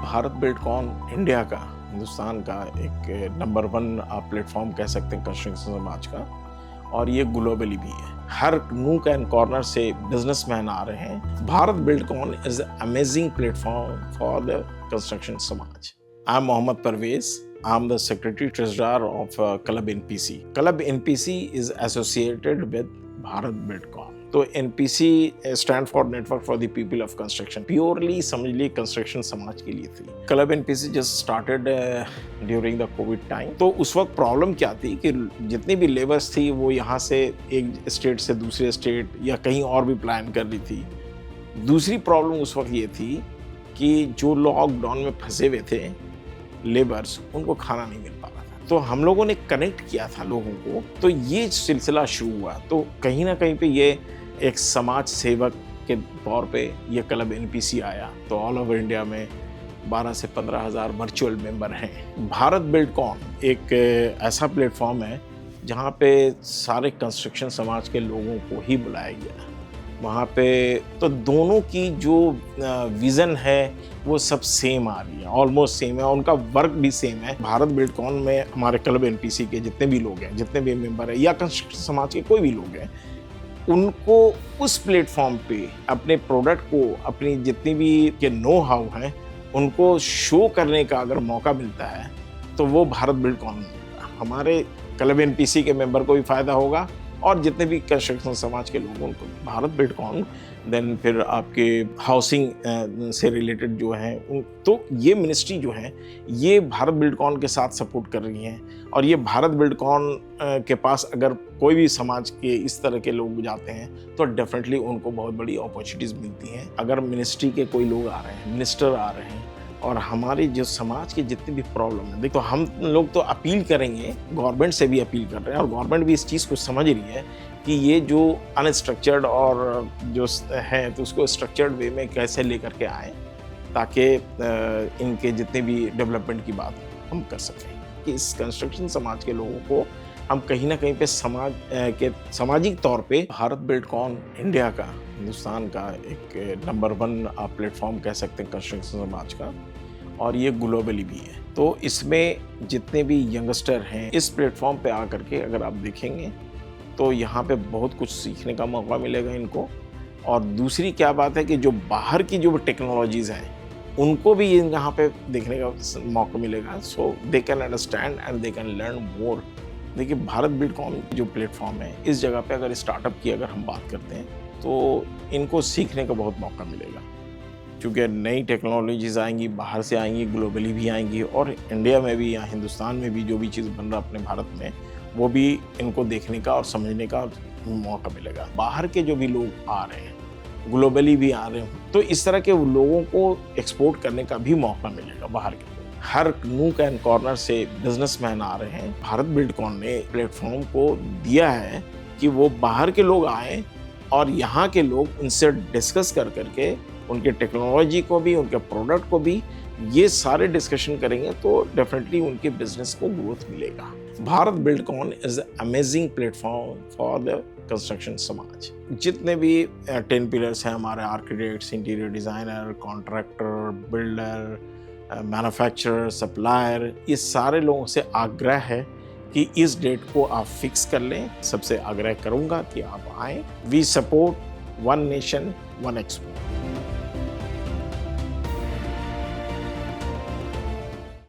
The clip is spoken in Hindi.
भारत बिल्डकॉन इंडिया का, हिंदुस्तान का एक नंबर 1 आप प्लेटफॉर्म कह सकते हैं कंस्ट्रक्शन समाज का, और ये ग्लोबली भी है। हर नूक एंड कॉर्नर से बिजनेसमैन आ रहे हैं। Bharat Buildcon is amazing platform for the construction समाज। I am Mohammad Parvez. I am the Secretary Treasurer of Club NPC. Club NPC is associated with Bharat Bildcon. तो NPC stand for Network for the People of Construction. Purely समझ लिए कंस्ट्रक्शन समाज के लिए थी। Club NPC just started during the COVID time. तो उस वक्त प्रॉब्लम क्या थी कि जितनी भी लेबर्स थी वो यहाँ से एक स्टेट से दूसरे स्टेट या कहीं और भी प्लान कर रही थी। दूसरी प्रॉब्लम उस वक्त ये थी कि जो लॉकडाउन में फंसे हुए थे लेबर्स, उनको खाना नहीं मिल पा रहा था। तो हम लोगों ने कनेक्ट किया था लोगों को, तो ये सिलसिला शुरू हुआ। तो कहीं ना कहीं पे ये एक समाज सेवक के तौर पे ये क्लब NPC आया। तो ऑल ओवर इंडिया में 12 से 15 हज़ार वर्चुअल मेंबर हैं। भारत बिल्डकॉन एक ऐसा प्लेटफॉर्म है जहाँ पे सारे कंस्ट्रक्शन समाज के लोगों को ही बुलाया गया। वहाँ पे तो दोनों की जो विज़न है वो सब सेम आ रही है, ऑलमोस्ट सेम है, उनका वर्क भी सेम है। भारत बिल्डकॉन में हमारे क्लब NPC के जितने भी लोग हैं, जितने भी मेंबर हैं या कंस्ट्रक्शन समाज के कोई भी लोग हैं, उनको उस प्लेटफॉर्म पे अपने प्रोडक्ट को, अपनी जितनी भी के नो हाउ हैं, उनको शो करने का अगर मौका मिलता है तो वो भारत बिल्डकॉन में होगा। हमारे क्लब NPC के मेंबर को भी फ़ायदा होगा और जितने भी कंस्ट्रक्शन समाज के लोगों को। भारत बिल्डकॉन देन फिर आपके हाउसिंग से रिलेटेड जो हैं, तो ये मिनिस्ट्री जो है ये भारत बिल्डकॉन के साथ सपोर्ट कर रही हैं। और ये भारत बिल्डकॉन के पास अगर कोई भी समाज के इस तरह के लोग जाते हैं तो डेफिनेटली उनको बहुत बड़ी अपॉर्चुनिटीज़ मिलती हैं। अगर मिनिस्ट्री के कोई लोग आ रहे हैं, मिनिस्टर आ रहे हैं, और हमारे जो समाज के जितनी भी प्रॉब्लम है, देखो हम लोग तो अपील करेंगे, गवर्नमेंट से भी अपील कर रहे हैं, और गवर्नमेंट भी इस चीज़ को समझ रही है कि ये जो अनस्ट्रक्चर्ड और जो है तो उसको स्ट्रक्चर्ड वे में कैसे लेकर के आए ताकि इनके जितने भी डेवलपमेंट की बात हम कर सकें, कि इस कंस्ट्रक्शन समाज के लोगों को हम कहीं ना कहीं पे समाज के सामाजिक तौर पे भारत बिल्डकॉन इंडिया का, हिंदुस्तान का एक नंबर 1 आप प्लेटफॉर्म कह सकते हैं कंस्ट्रक्शन समाज का, और ये ग्लोबली भी है। तो इसमें जितने भी यंगस्टर हैं इस प्लेटफॉर्म पे आकर के अगर आप देखेंगे तो यहाँ पे बहुत कुछ सीखने का मौका मिलेगा इनको। और दूसरी क्या बात है कि जो बाहर की जो टेक्नोलॉजीज़ हैं उनको भी यहाँ पे देखने का मौका मिलेगा। So they can understand and they can learn more. देखिए भारत बिल्डकॉन जो प्लेटफॉर्म है, इस जगह पे अगर स्टार्टअप की अगर हम बात करते हैं तो इनको सीखने का बहुत मौका मिलेगा, क्योंकि नई टेक्नोलॉजीज़ आएंगी, बाहर से आएंगी, ग्लोबली भी आएंगी, और इंडिया में भी या हिंदुस्तान में भी जो भी चीज़ बन रहा अपने भारत में, वो भी इनको देखने का और समझने का मौका मिलेगा। बाहर के जो भी लोग आ रहे हैं, ग्लोबली भी आ रहे हैं, तो इस तरह के लोगों को एक्सपोर्ट करने का भी मौका मिलेगा बाहर के। हर नूक एंड कॉर्नर से बिजनेसमैन आ रहे हैं। भारत बिल्डकॉन ने प्लेटफॉर्म को दिया है कि वो बाहर के लोग आए और यहाँ के लोग उनसे डिस्कस कर करके उनके टेक्नोलॉजी को भी, उनके प्रोडक्ट को भी, ये सारे डिस्कशन करेंगे तो डेफिनेटली उनके बिजनेस को ग्रोथ मिलेगा। Bharat Buildcon is amazing platform for the construction समाज। जितने भी 10 पिलर्स हैं हमारे, architects, interior designer, contractor, builder, manufacturer, supplier, ये सारे लोगों से आग्रह है कि इस डेट को आप फिक्स कर लें। सबसे आग्रह करूंगा कि आप आएँ। We support one nation one expo.